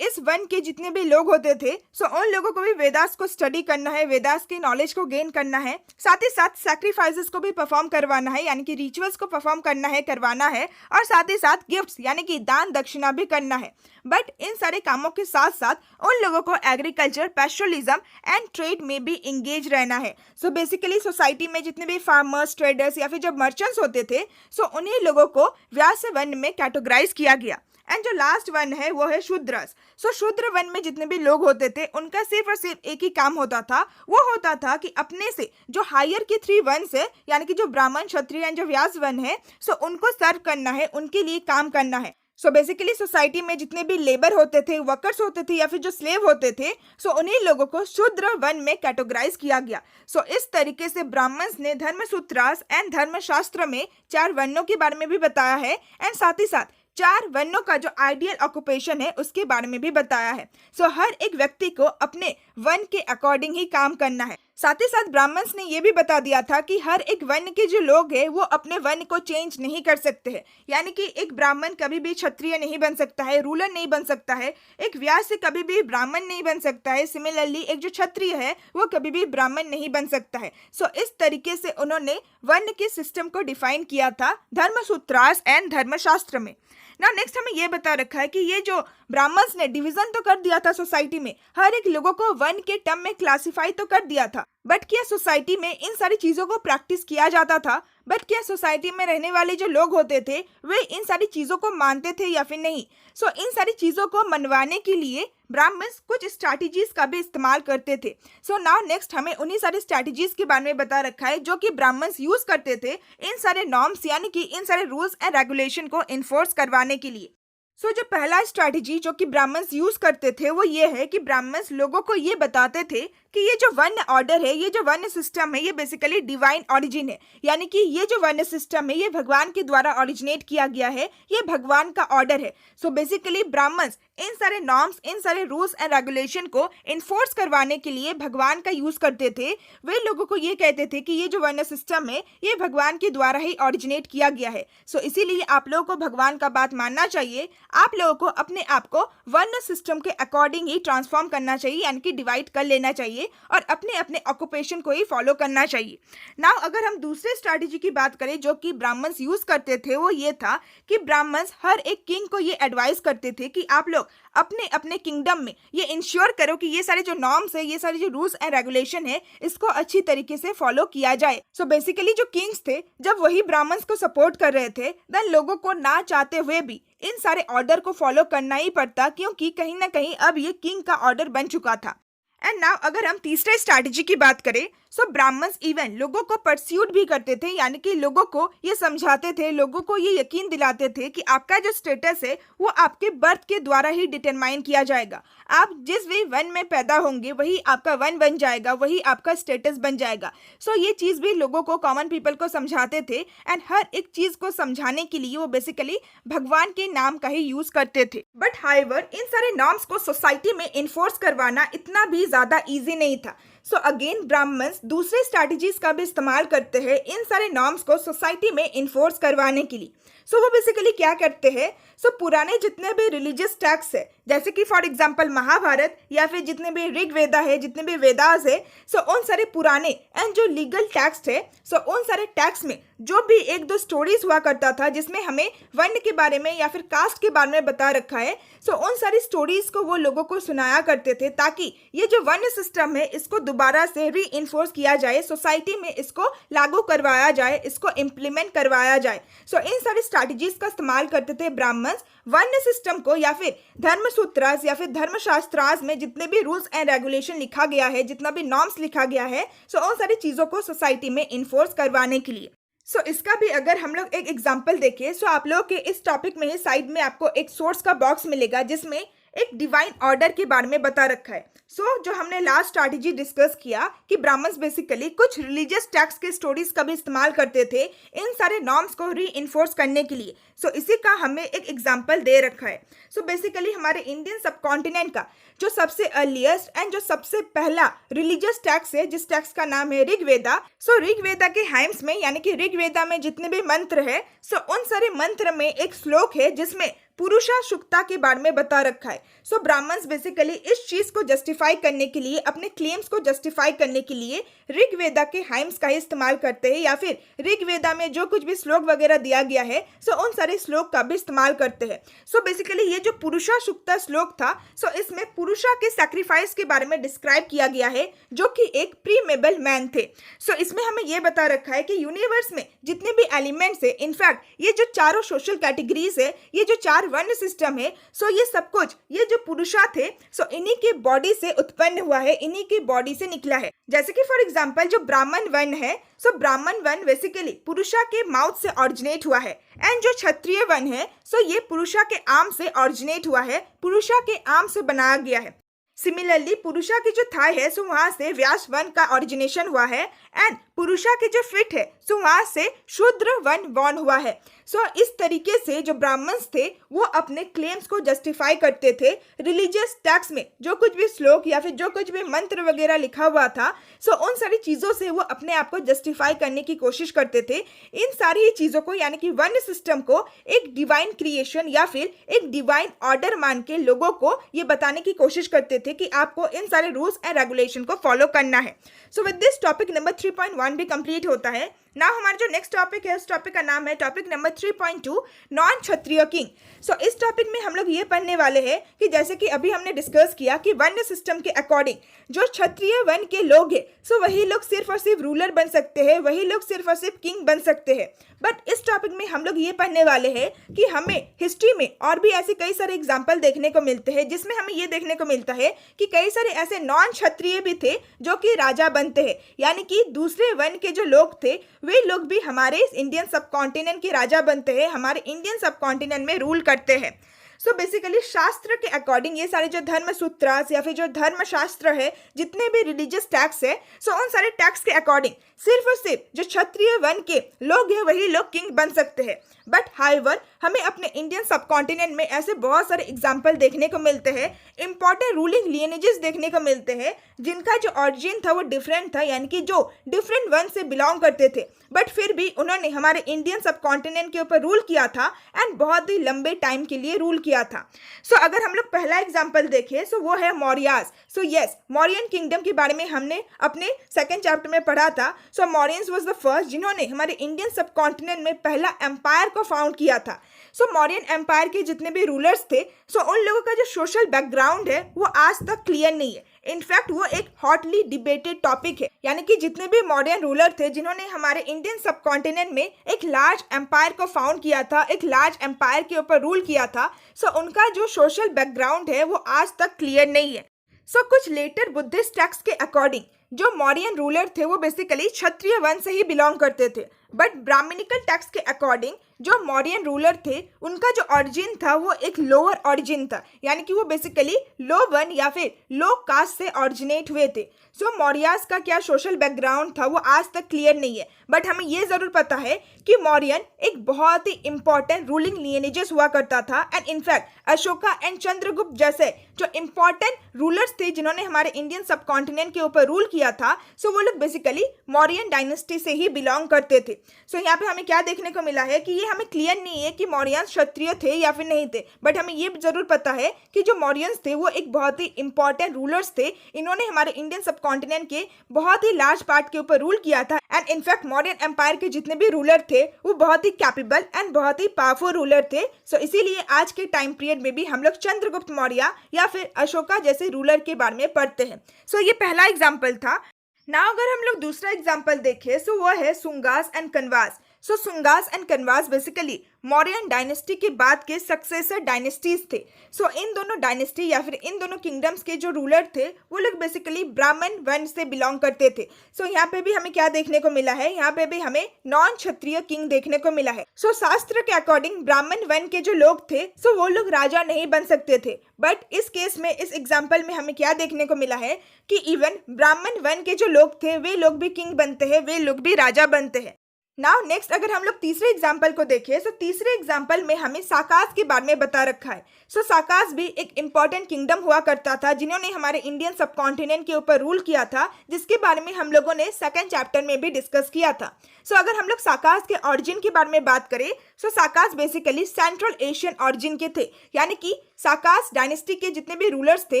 इस वन के जितने भी लोग होते थे उन लोगों को भी वेदास को स्टडी करना है, वेदास की नॉलेज को गेन करना है। साथ ही साथ सैक्रिफाइसेस को भी परफॉर्म करवाना है, यानी कि रिचुअल्स को परफॉर्म करवाना है और साथ ही साथ गिफ्ट्स यानी कि दान दक्षिणा भी करना है। बट इन सारे कामों के साथ साथ उन लोगों को एग्रीकल्चर, पैस्टोरलिज्म एंड ट्रेड में भी इंगेज रहना है। बेसिकली सोसाइटी में जितने भी फार्मर्स, ट्रेडर्स या फिर जो मर्चेंट्स होते थे उन्हीं लोगों को व्यास वन में कैटेगराइज किया गया। एंड जो लास्ट वन है वो है शूद्रस। शूद्र वन में जितने भी लोग होते थे उनका सिर्फ और सिर्फ एक ही काम होता था, वो होता था कि अपने से जो हायर के 3 वंस है यानी कि जो ब्राह्मण, क्षत्रिय एंड जो व्यास वन है उनको सर्व करना है, उनके लिए काम करना है। बेसिकली सोसाइटी में जितने भी लेबर होते थे, वर्कर्स होते थे या फिर जो स्लेव होते थे उन्हीं लोगों को शूद्र वन में कैटेगराइज किया गया। इस तरीके से ब्राह्मण्स ने धर्मसूत्रास एंड धर्मशास्त्र में 4 वर्णों के बारे में भी बताया है एंड साथ ही साथ 4 वर्णों का जो आइडियल ऑक्यूपेशन है उसके बारे में भी बताया है। हर एक व्यक्ति को अपने वन के अकॉर्डिंग ही काम करना है। साथ ही साथ ब्राह्मण्स ने यह भी बता दिया था कि हर एक वन के जो लोग हैं वो अपने वन को चेंज नहीं कर सकते हैं, यानी कि एक ब्राह्मण कभी भी क्षत्रिय नहीं बन सकता है, रूलर नहीं बन सकता है। एक व्यास से कभी भी ब्राह्मण नहीं बन सकता है। सिमिलरली एक जो क्षत्रिय है वो कभी भी ब्राह्मण नहीं बन सकता है। इस तरीके से उन्होंने वन के सिस्टम को डिफाइन किया था धर्मसूत्रास एंड धर्मशास्त्र में। ना नेक्स्ट हमें ये बता रखा है कि ये जो ब्राह्मण्स ने डिवीजन तो कर दिया था सोसाइटी में, हर एक लोगों को वन के टर्म में क्लासिफाई तो कर दिया था, बट क्या सोसाइटी में इन सारी चीजों को प्रैक्टिस किया जाता था? बट क्या सोसाइटी में रहने वाले जो लोग होते थे वे इन सारी चीजों को मानते थे या फिर नहीं? इन सारी चीजों को मनवाने के लिए ब्राह्मण्स कुछ स्ट्रैटेजीज का भी इस्तेमाल करते थे। नाउ नेक्स्ट हमें उन्हीं सारी स्ट्रैटेजीज के बारे में बता रखा है जो कि ब्राह्मण्स यूज करते थे इन सारे नॉर्म्स यानी कि इन सारे रूल्स एंड रेगुलेशन को इन्फोर्स करवाने के लिए। जो पहला स्ट्रैटेजी जो कि ब्राह्मण्स यूज करते थे वो ये है कि ब्राह्मण्स लोगों को ये बताते थे कि ये जो वर्ण ऑर्डर है, ये जो वर्ण सिस्टम है, ये बेसिकली डिवाइन ओरिजिन है, यानी कि ये जो वर्ण सिस्टम है ये भगवान के द्वारा ओरिजिनेट किया गया है, ये भगवान का ऑर्डर है। बेसिकली ब्राह्मण्स इन सारे नॉर्म्स, इन सारे रूल्स एंड रेगुलेशन को इन्फोर्स करवाने के लिए भगवान का यूज करते थे। वे लोगों को ये कहते थे कि ये जो वर्ण सिस्टम है ये भगवान के द्वारा ही ओरिजिनेट किया गया है। इसीलिए आप लोगों को भगवान का बात मानना चाहिए, आप लोगों को अपने आप को वर्ण सिस्टम के अकॉर्डिंग ही ट्रांसफॉर्म करना चाहिए, यानी कि डिवाइड कर लेना चाहिए और अपने अपने ऑक्यूपेशन को ही फॉलो करना चाहिए। नाउ अगर हम दूसरे स्ट्रैटेजी की बात करें जो कि ब्राह्मण्स यूज करते थे वो ये था कि ब्राह्मण्स हर एक किंग को ये एडवाइस करते थे कि आप लोग अपने अपने किंगडम में ये इंश्योर करो कि ये सारे जो नॉर्म्स है, ये सारे जो रूल्स एंड रेगुलेशन है, इसको अच्छी तरीके से फॉलो किया जाए। बेसिकली जो किंग्स थे जब वही ब्राह्मण्स को सपोर्ट कर रहे थे देन लोगों को ना चाहते हुए भी इन सारे ऑर्डर को फॉलो करना ही पड़ता, क्योंकि कहीं ना कहीं अब ये किंग का ऑर्डर बन चुका था। एंड नाउ अगर हम तीसरे स्ट्रैटेजी की बात करें ब्राह्मण्स इवन लोगों को परस्यूट भी करते थे, यानी कि लोगों को ये समझाते थे, लोगों को ये यकीन दिलाते थे कि आपका जो स्टेटस है वो आपके बर्थ के द्वारा ही डिटरमाइन किया जाएगा। आप जिस भी वन में पैदा होंगे वही आपका वन बन जाएगा, वही आपका स्टेटस बन जाएगा। ये चीज़ भी लोगों को, कॉमन पीपल को समझाते थे एंड हर एक चीज़ को समझाने के लिए वो बेसिकली भगवान के नाम का ही यूज करते थे। बट हाउएवर इन सारे नॉर्म्स को सोसाइटी में इन्फोर्स करवाना इतना भी ज़्यादा ईजी नहीं था। सो अगेन ब्राह्मण्स दूसरे स्ट्रैटेजीज का भी इस्तेमाल करते हैं इन सारे नॉर्म्स को सोसाइटी में इन्फोर्स करवाने के लिए। सो वो बेसिकली क्या करते हैं, सो पुराने जितने भी रिलीजियस टेक्स्ट है, जैसे कि फॉर एग्जांपल महाभारत या फिर जितने भी ऋग्वेदा है, जितने भी वेदास है, सो उन सारे पुराने एंड जो लीगल टेक्स्ट है, सो उन सारे टेक्स्ट में जो भी एक दो स्टोरीज हुआ करता था जिसमें हमें वर्ण के बारे में या फिर कास्ट के बारे में बता रखा है, सो उन सारी स्टोरीज को वो लोगों को सुनाया करते थे ताकि ये जो वर्ण सिस्टम है इसको दोबारा से री इन्फोर्स किया जाए, सोसाइटी में इसको लागू करवाया जाए, इसको इम्प्लीमेंट करवाया जाए। सो इन सारी स्ट्रैटेजीज का इस्तेमाल करते थे ब्राह्मण्स वर्ण सिस्टम को या फिर धर्मसूत्रास या फिर धर्मशास्त्रास में जितने भी रूल्स एंड रेगुलेशन लिखा गया है, जितना भी नॉर्म्स लिखा गया है, सो उन सारी चीज़ों को सोसाइटी में इन्फोर्स करवाने के लिए। सो इसका भी अगर हम लोग एक एग्जांपल देखें, सो आप लोगों के इस टॉपिक में ही साइड में आपको एक सोर्स का बॉक्स मिलेगा जिसमें एक डिवाइन ऑर्डर के बारे में बता रखा है। सो जो हमने लास्ट स्ट्रैटेजी डिस्कस किया कि ब्राह्मण्स बेसिकली कुछ रिलीजियस टेक्स्ट के स्टोरीज का भी इस्तेमाल करते थे इन सारे नॉर्म्स को री इन्फोर्स करने के लिए। सो इसी का हमें एक एग्जांपल दे रखा है। सो बेसिकली हमारे इंडियन सबकॉन्टिनेंट का जो सबसे अर्लीस्ट एंड जो सबसे पहला रिलीजियस टेक्स्ट है, जिस टेक्स्ट का नाम है ऋग्वेदा। सो ऋग्वेदा के हाइम्स में यानी कि ऋग्वेदा में जितने भी मंत्र है, सो उन सारे मंत्र में एक श्लोक है जिसमें पुरुषा शुक्ता के बारे में बता रखा है। सो ब्राह्मण्स बेसिकली इस चीज को जस्टिफाई करने के लिए, अपने क्लेम्स को जस्टिफाई करने के लिए ऋग्वेदा के हाइम्स का ही इस्तेमाल करते हैं या फिर ऋग्वेदा में जो कुछ भी श्लोक वगैरह दिया गया है, सो उन सारे श्लोक का भी इस्तेमाल करते हैं। सो बेसिकली ये जो पुरुषा शुक्ता श्लोक था, सो इसमें पुरुषा के सैक्रिफाइस के बारे में डिस्क्राइब किया गया है जो कि एक प्रीमेबल मैन थे। सो इसमें हमें यह बता रखा है कि यूनिवर्स में जितने भी एलिमेंट्स है, इनफैक्ट ये जो चारों सोशल कैटेगरीज है, ये जो चार वर्ण सिस्टम है, सो ये सब कुछ ये जो पुरुषा थे, सो इन्हीं के बॉडी से उत्पन्न हुआ है, इन्हीं की बॉडी से निकला है। जैसे कि फॉर एग्जांपल जो ब्राह्मण वर्ण है, सो ब्राह्मण वर्ण बेसिकली पुरुषा के माउथ से ऑरिजिनेट हुआ है एंड जो क्षत्रिय वर्ण है, सो ये पुरुषा के आर्म से ऑरिजिनेट हुआ है, पुरुषा के आर्म से बनाया गया है। सिमिलरली पुरुषा की जो थाई है, सो वहां से व्यास वर्ण का ऑरिजिनेशन हुआ है एंड पुरुषा के जो फिट है, सो वहां से शूद्र वर्ण बॉर्न हुआ है। सो इस तरीके से जो ब्राह्मण्स थे वो अपने क्लेम्स को जस्टिफाई करते थे रिलीजियस टेक्स्ट में जो कुछ भी श्लोक या फिर जो कुछ भी मंत्र वगैरह लिखा हुआ था, सो उन सारी चीज़ों से वो अपने आप को जस्टिफाई करने की कोशिश करते थे। इन सारी चीज़ों को यानी कि वर्ण सिस्टम को एक डिवाइन क्रिएशन या फिर एक डिवाइन ऑर्डर मान के लोगों को ये बताने की कोशिश करते थे कि आपको इन सारे रूल्स एंड रेगुलेशन को फॉलो करना है। So with this topic number 3.1 भी कंप्लीट होता है। नाउ हमारा जो नेक्स्ट टॉपिक है, उस टॉपिक का नाम है टॉपिक नंबर 3.2 नॉन क्षत्रिय किंग। सो इस टॉपिक में हम लोग ये पढ़ने वाले हैं कि जैसे कि अभी हमने डिस्कस किया कि वर्ण सिस्टम के अकॉर्डिंग जो क्षत्रिय वर्ण के लोग हैं, सो वही लोग सिर्फ और सिर्फ रूलर बन सकते हैं, वही लोग सिर्फ और सिर्फ किंग बन सकते हैं। बट इस टॉपिक में हम लोग ये पढ़ने वाले हैं कि हमें हिस्ट्री में और भी ऐसे कई सारे एग्जाम्पल देखने को मिलते हैं जिसमें हमें ये देखने को मिलता है कि कई सारे ऐसे नॉन क्षत्रिय भी थे जो कि राजा बनते हैं, यानी कि दूसरे वर्ण के जो लोग थे वे लोग भी हमारे इंडियन सबकॉन्टिनेंट के राजा बनते हैं, हमारे इंडियन सबकॉन्टिनेंट में रूल करते हैं। सो बेसिकली शास्त्र के अकॉर्डिंग ये सारे जो धर्म सूत्रास या फिर जो धर्मशास्त्र है, जितने भी रिलीजियस टैक्स है, सो उन सारे टैक्स के अकॉर्डिंग सिर्फ और सिर्फ जो क्षत्रिय वर्ण के लोग हैं वही लोग किंग बन सकते हैं। बट हाउएवर हमें अपने इंडियन सबकॉन्टिनेंट में ऐसे बहुत सारे एग्जाम्पल देखने को मिलते हैं, इंपॉर्टेंट रूलिंग लिनेजेस देखने को मिलते हैं जिनका जो ऑरिजिन था वो डिफरेंट था, यानी कि जो डिफरेंट वर्ण से बिलोंग करते थे, बट फिर भी उन्होंने हमारे इंडियन सबकॉन्टिनेंट के ऊपर रूल किया था एंड बहुत ही लंबे टाइम के लिए रूल किया था। सो अगर हम लोग पहला एग्जाम्पल देखें, सो वो है Mauryas. So yes, Mauryan kingdom के बारे में हमने अपने सेकेंड चैप्टर में पढ़ा था। सो मौर्यंस वाज द फर्स्ट जिन्होंने हमारे इंडियन सबकॉन्टिनेंट में पहला एम्पायर को फाउंड किया था। सो मौर्यन एम्पायर के जितने भी रूलर्स थे, सो उन लोगों का जो सोशल बैकग्राउंड है वो आज तक क्लियर नहीं है। इनफैक्ट वो एक हॉटली डिबेटेड टॉपिक है, यानी कि जितने भी मॉडर्न रूलर थे जिन्होंने हमारे इंडियन सबकॉन्टिनेंट में एक लार्ज एम्पायर को फाउंड किया था, एक लार्ज एम्पायर के ऊपर रूल किया था, सो उनका जो सोशल बैकग्राउंड है वो आज तक क्लियर नहीं है। सो कुछ लेटर बुद्धिस्ट टेक्स्ट के अकॉर्डिंग जो मौर्यन रूलर थे वो बेसिकली क्षत्रिय वंश से ही बिलोंग करते थे। बट ब्राह्मणिकल टेक्स्ट के अकॉर्डिंग जो मौर्यन रूलर थे उनका जो ऑरिजिन था वो एक लोअर ऑरिजिन था, यानी कि वो बेसिकली लो वन या फिर लो कास्ट से ऑरिजिनेट हुए थे। सो मौर्यास का क्या सोशल बैकग्राउंड था वो आज तक क्लियर नहीं है, बट हमें ये ज़रूर पता है कि मौर्यन एक बहुत ही इंपॉर्टेंट रूलिंग लिनेजेस हुआ करता था। And in fact Ashoka and Chandragupta जैसे जो इंपॉर्टेंट रूलर्स थे जिन्होंने हमारे इंडियन सब कॉन्टिनेंट के ऊपर रूल किया था, सो वो लोग बेसिकली मौर्यन डायनेस्टी से ही बिलोंग करते थे। सो यहाँ पे हमें क्या देखने को मिला है कि ये हमें क्लियर नहीं है कि मौर्यन क्षत्रिय थे या फिर नहीं थे, बट हमें ये जरूर पता है कि जो मौर्यंस थे वो एक बहुत ही इंपॉर्टेंट रूलर्स थे। इन्होंने हमारे इंडियन सब कॉन्टिनेंट के बहुत ही लार्ज पार्ट के ऊपर रूल किया था। एंड इनफैक्ट मौर्यन एम्पायर के जितने भी रूलर थे वो बहुत ही कैपेबल एंड बहुत ही पावरफुल रूलर थे। सो इसीलिए आज के टाइम पीरियड में भी हम लोग चंद्रगुप्त मौर्य या फिर अशोका जैसे रूलर के बारे में पढ़ते हैं। सो ये पहला एग्जाम्पल था। नाउ अगर हम लोग दूसरा एग्जाम्पल देखें सो वो है Sungas and Kanvas. So Sungas and Kanvas basically Mauryan dynasty के बाद के सक्सेसर डायनेस्टीज थे। सो इन दोनों डायनेस्टी या फिर इन दोनों किंगडम्स के जो रूलर थे वो लोग बेसिकली ब्राह्मण वर्ण से बिलोंग करते थे। सो यहाँ पे भी हमें क्या देखने को मिला है, यहाँ पे भी हमें नॉन क्षत्रिय किंग देखने को मिला है। सो शास्त्र के अकॉर्डिंग ब्राह्मण वर्ण के जो लोग थे सो वो लोग राजा नहीं बन सकते थे, बट इस केस में इस एग्जाम्पल में हमें क्या देखने को मिला है कि इवन ब्राह्मण वर्ण के जो लोग थे वे लोग भी किंग बनते हैं, वे लोग भी राजा बनते हैं। नाउ नेक्स्ट अगर हम लोग तीसरे एग्जाम्पल को देखें तो तीसरे एग्जाम्पल में हमें साकास के बारे में बता रखा है। सो साकास भी एक इंपॉर्टेंट किंगडम हुआ करता था जिन्होंने हमारे इंडियन सब कॉन्टिनेंट के ऊपर रूल किया था, जिसके बारे में हम लोगों ने सेकंड चैप्टर में भी डिस्कस किया था। सो अगर हम लोग साकास के ऑरिजिन के बारे में बात करें सो साकास बेसिकली सेंट्रल एशियन ऑरिजिन के थे, यानी कि साकास डायनेस्टी के जितने भी रूलर्स थे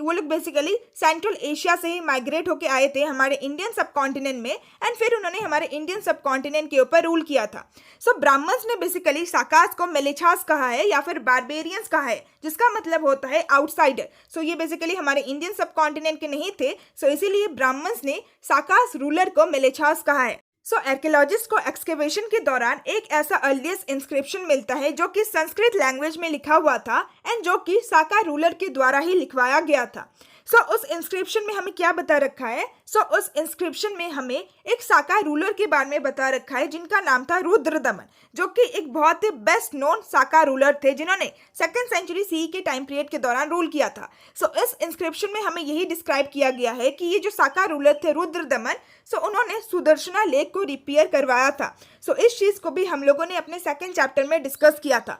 वो लोग बेसिकली सेंट्रल एशिया से ही माइग्रेट होके आए थे हमारे इंडियन सब कॉन्टिनेंट में, एंड फिर उन्होंने हमारे इंडियन सब कॉन्टिनेंट के ऊपर रूल किया था। सो ब्राह्मण्स ने बेसिकली साकास को मेलेछास कहा है या फिर बारबेरियंस कहा है, जिसका मतलब होता है आउटसाइडर। सो ये बेसिकली हमारे इंडियन सब कॉन्टिनेंट के नहीं थे, सो इसीलिए ब्राह्मण्स ने साकास रूलर को मेलेछास कहा है। सो आर्कियोलॉजिस्ट को एक्सकेवेशन के दौरान एक ऐसा अर्लीस्ट इंस्क्रिप्शन मिलता है जो कि संस्कृत लैंग्वेज में लिखा हुआ था एंड जो कि साका रूलर के द्वारा ही लिखवाया गया था। सो उस इंस्क्रिप्शन में हमें क्या बता रखा है, उस इंस्क्रिप्शन में हमें एक साका रूलर के बारे में बता रखा है जिनका नाम था रुद्रदमन, जो कि एक बहुत ही बेस्ट नोन साका रूलर थे जिन्होंने सेकंड सेंचुरी सी के टाइम पीरियड के दौरान रूल किया था। सो इस इंस्क्रिप्शन में हमें यही डिस्क्राइब किया गया है कि ये जो साका रूलर थे रुद्रदमन, उन्होंने सुदर्शना लेक को रिपेयर करवाया था। इस चीज को भी हम लोगों ने अपने सेकंड चैप्टर में डिस्कस किया था।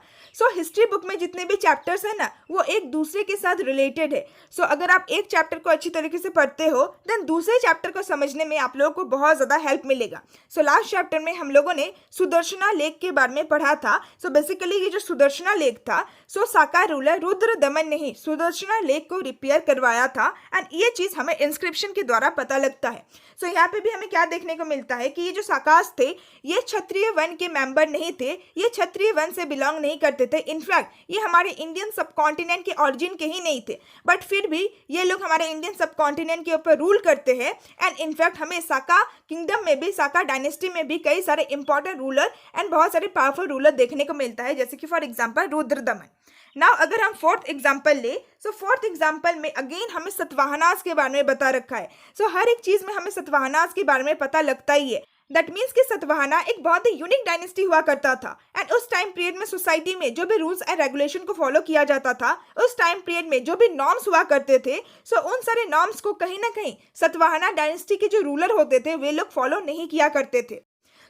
हिस्ट्री बुक में जितने भी चैप्टर्स है ना वो एक दूसरे के साथ रिलेटेड है। अगर आप एक चैप्टर को अच्छी तरीके से पढ़ते हो देन दूसरे चैप्टर को समझने में आप लोगों को बहुत ज्यादा हेल्प मिलेगा। लास्ट चैप्टर में हम लोगों ने सुदर्शना लेक के बारे में पढ़ा था। बेसिकली ये जो सुदर्शना लेक था साका रूलर रुद्रदमन ने ही सुदर्शना लेक को रिपेयर करवाया था, एंड ये चीज हमें इंस्क्रिप्शन के द्वारा पता लगता है। यहाँ पे भी हमें क्या देखने को मिलता है कि ये जो साकास थे ये क्षत्रिय वर्ण के मेंबर नहीं थे, ये क्षत्रिय वर्ण से बिलोंग नहीं करते थे। इनफैक्ट ये हमारे इंडियन सब कॉन्टिनेंट के ऑरिजिन के ही नहीं थे, बट फिर भी ये लोग हमारे इंडियन सब कॉन्टिनेंट के ऊपर रूल करते हैं। एंड इनफैक्ट हमें साका किंगडम में भी, साका डायनेस्टी में भी कई सारे इंपॉर्टेंट रूलर एंड बहुत सारे पावरफुल रूलर देखने को मिलता है, जैसे कि फॉर एग्जाम्पल रुद्रदमन। नाउ अगर हम फोर्थ एग्जाम्पल ले फोर्थ एग्जाम्पल में अगेन हमें सतवाहनास के बारे में बता रखा है। हर एक चीज में हमें सतवाहनास के बारे में पता लगता ही है। दैट मीन्स कि सतवाहना एक बहुत ही यूनिक डायनेस्टी हुआ करता था, एंड उस टाइम पीरियड में सोसाइटी में जो भी रूल्स एंड रेगुलेशन को फॉलो किया जाता था, उस टाइम पीरियड में जो भी नॉर्म्स हुआ करते थे, उन सारे नॉर्म्स को कहीं ना कहीं सतवाहना डायनेस्टी के जो रूलर होते थे वे लोग फॉलो नहीं किया करते थे।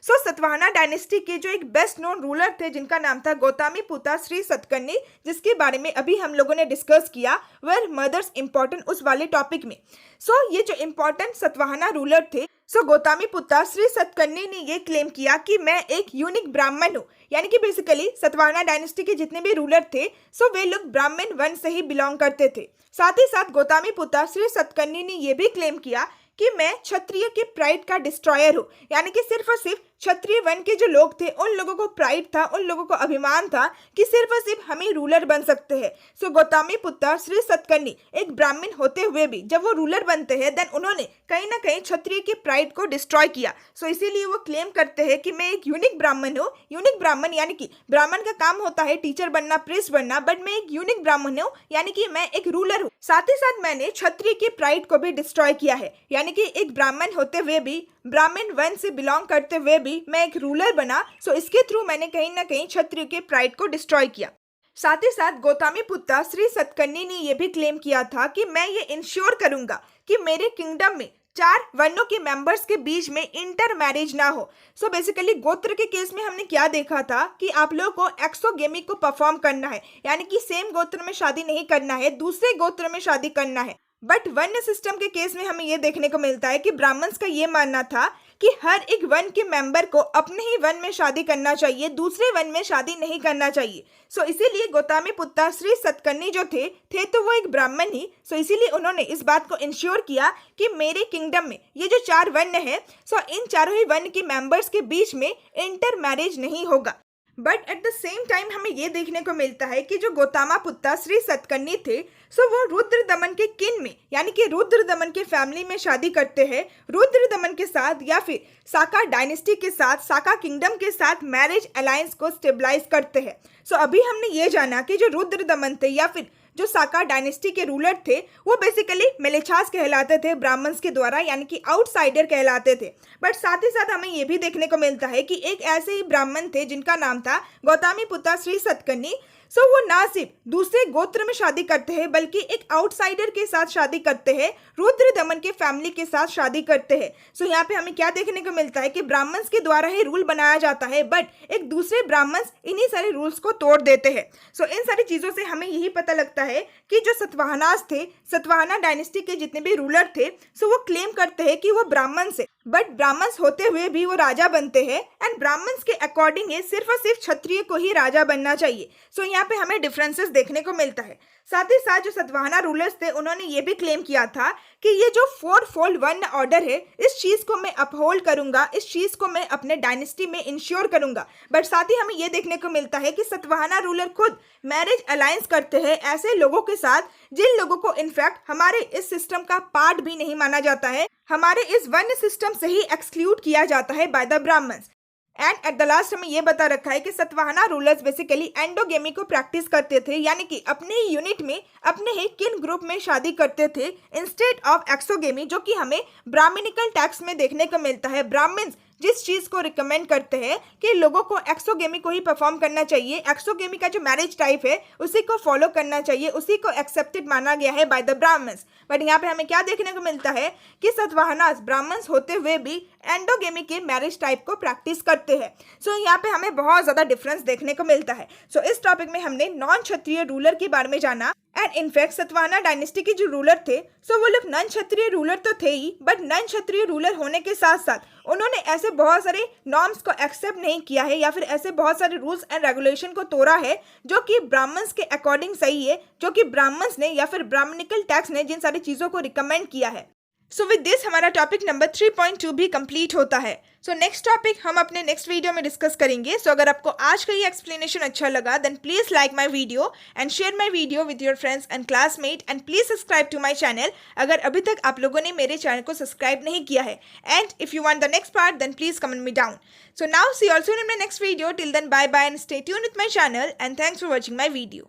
सतवाहना डायनेस्टी के जो एक बेस्ट नोन रूलर थे जिनका नाम था गौतमीपुत्र श्री सतकर्णी, जिसके बारे में अभी हम लोगों ने डिस्कस किया वेर मदर्स इंपॉर्टेंट उस वाले टॉपिक में। ये जो इंपॉर्टेंट सतवाहना रूलर थे गौतमीपुत्र श्री सतकर्णी ने ये क्लेम किया कि मैं एक यूनिक ब्राह्मण हूँ, यानी कि बेसिकली सतवाहना डायनेस्टी के जितने भी रूलर थे वे लोग ब्राह्मण वंश से ही बिलोंग करते थे। साथ ही साथ गौतमीपुत्र श्री सतकर्णी ने यह भी क्लेम किया कि मैं क्षत्रिय के प्राइड का डिस्ट्रॉयर हूँ, यानी कि सिर्फ और सिर्फ क्षत्रिय वर्ण के जो लोग थे उन लोगों को प्राइड था, उन लोगों को अभिमान था कि सिर्फ और सिर्फ हम ही रूलर बन सकते हैं। गौतमीपुत्र श्री सतकर्णी एक ब्राह्मण होते हुए भी जब वो रूलर बनते हैं देन उन्होंने कहीं ना कहीं क्षत्रिय के प्राइड को डिस्ट्रॉय किया। इसीलिए वो क्लेम करते हैं कि मैं एक यूनिक ब्राह्मण हूँ। यूनिक ब्राह्मण यानी कि ब्राह्मण का काम होता है टीचर बनना, प्रीस्ट बनना, बट मैं एक यूनिक ब्राह्मण हूँ, यानी कि मैं एक रूलर हूँ। साथ ही साथ मैंने क्षत्रिय के प्राइड को भी डिस्ट्रॉय किया है, यानी कि एक ब्राह्मण होते हुए भी, ब्राह्मण वंश से बिलोंग करते हुए भी बेसिकली मैं एक रूलर बना, सो इसके थ्रू मैंने कहीं ना कहीं क्षत्रिय के प्राइड को डिस्ट्रॉय किया। साथ ही साथ गौतमीपुत्र श्री सतकर्णी ने यह भी क्लेम किया था कि मैं ये इंश्योर करूंगा कि मेरे किंगडम में 4 वर्णों के मेंबर्स के बीच में इंटर मैरिज ना हो। सो बेसिकली गोत्र के केस में हमने क्या देखा था कि आप लोगों को एक्सोगेमी को परफॉर्म करना है, यानी कि सेम गोत्र में शादी नहीं करना है, दूसरे गोत्र में शादी करना है। बट वर्ण सिस्टम के केस में हमें यह देखने को मिलता है कि ब्राह्मण्स का ये मानना था कि हर एक वर्ण के मेंबर को अपने ही वर्ण में शादी करना चाहिए, दूसरे वर्ण में शादी नहीं करना चाहिए। सो इसीलिए गौतमीपुत्र श्री सतकर्णी जो थे तो वो एक ब्राह्मण ही। सो इसीलिए उन्होंने इस बात को इंश्योर किया कि मेरे किंगडम में ये जो 4 वर्ण है, सो इन चारों ही वर्ण के मेंबर्स के बीच में इंटर मैरिज नहीं होगा। But at the same time हमें यह देखने को मिलता है कि जो गौतमीपुत्र श्री सतकर्णी थे, सो वो रुद्रदमन के किन में, यानी कि रुद्रदमन के फैमिली में शादी करते हैं, रुद्रदमन के साथ या फिर साका डायनेस्टी के साथ, साका किंगडम के साथ मैरिज अलायंस को स्टेबलाइज करते हैं। सो अभी हमने ये जाना कि जो रुद्रदमन थे या फिर जो साका डायनेस्टी के रूलर थे, वो बेसिकली मिलेछास कहलाते थे ब्राह्मण्स के द्वारा, यानी कि आउटसाइडर कहलाते थे। बट साथ ही साथ हमें यह भी देखने को मिलता है कि एक ऐसे ही ब्राह्मण थे जिनका नाम था गौतमीपुत्र श्री सतकर्णी। सो वो ना सिर्फ दूसरे गोत्र में शादी करते हैं बल्कि एक आउटसाइडर के साथ शादी करते हैं, रुद्रदमन के फैमिली के साथ शादी करते हैं। सो यहाँ पे हमें क्या देखने को मिलता है कि ब्राह्मण्स के द्वारा ही रूल बनाया जाता है, बट एक दूसरे ब्राह्मण्स इन्हीं सारे रूल्स को तोड़ देते हैं। सो इन सारी चीज़ों से हमें यही पता लगता है कि जो सतवाहनास थे, सतवाहना डायनेस्टी के जितने भी रूलर थे, सो वो क्लेम करते हैं कि वो ब्राह्मण से, बट ब्राह्मण्स होते हुए भी वो राजा बनते हैं एंड ब्राह्मण्स के अकॉर्डिंग ही सिर्फ और सिर्फ क्षत्रिय को ही राजा बनना चाहिए। सो यहाँ पे हमें डिफरेंसेस देखने को मिलता है। साथ ही साथ जो सतवाहना रूलर्स थे, उन्होंने ये भी क्लेम किया था कि ये जो 4 फोल्ड वर्ण ऑर्डर है, इस चीज को मैं अपहोल्ड करूंगा, इस चीज को मैं अपने डायनेस्टी में इंश्योर करूंगा। बट साथ ही हमें ये देखने को मिलता है कि सतवाहना रूलर खुद मैरिज अलायंस करते हैं ऐसे लोगों के साथ जिन लोगों को इनफैक्ट हमारे इस सिस्टम का पार्ट भी नहीं माना जाता है, हमारे इस वर्ण सिस्टम से ही एक्सक्लूड किया जाता है by the Brahmins. And at the last हमें ये बता रखा है कि सतवाहना रूलर्स बेसिकली एंडोगेमी को प्रैक्टिस करते थे, यानी कि अपने ही यूनिट में, अपने ही किन ग्रुप में शादी करते थे इंस्टेड ऑफ एक्सोगेमी, जो कि हमें ब्राह्मणिकल टैक्स में देखने को मिलता है। ब्राह्मण्स जिस चीज को रिकमेंड करते हैं कि लोगों को एक्सोगेमी को ही परफॉर्म करना चाहिए, एक्सोगेमी का जो मैरिज टाइप है उसी को फॉलो करना चाहिए, उसी को एक्सेप्टेड माना गया है बाय द ब्राह्मण्स। बट यहाँ पे हमें क्या देखने को मिलता है कि सतवाहनास ब्राह्मण्स होते हुए भी एंडोगेमी के मैरिज टाइप को प्रैक्टिस करते हैं। सो यहाँ पे हमें बहुत ज्यादा डिफरेंस देखने को मिलता है। सो इस टॉपिक में हमने नॉन क्षत्रिय रूलर के बारे में जाना एंड इनफैक्ट सतवाहना डायनेस्टी के जो रूलर थे, सो वो लोग नन क्षत्रिय रूलर तो थे ही, बट नन क्षत्रिय रूलर होने के साथ साथ उन्होंने ऐसे बहुत सारे नॉर्म्स को एक्सेप्ट नहीं किया है या फिर ऐसे बहुत सारे रूल्स एंड रेगुलेशन को तोड़ा है जो कि ब्राह्मण्स के अकॉर्डिंग सही है, जो कि ब्राह्मण्स ने या फिर ब्राह्मणिकल टैक्स ने जिन सारी चीज़ों को रिकमेंड किया है। सो विद दिस हमारा टॉपिक नंबर 3.2 भी कंप्लीट होता है। सो नेक्स्ट टॉपिक हम अपने नेक्स्ट वीडियो में डिस्कस करेंगे। सो अगर आपको आज का ये एक्सप्लेनेशन अच्छा लगा then please like my video and share my video with your friends and classmate and please subscribe to my channel अगर अभी तक आप लोगों ने मेरे चैनल को सब्सक्राइब नहीं किया है। And if you want the next part then please comment me down. So now see also in my next video. Till then bye bye and stay tuned with my channel and thanks for watching my video.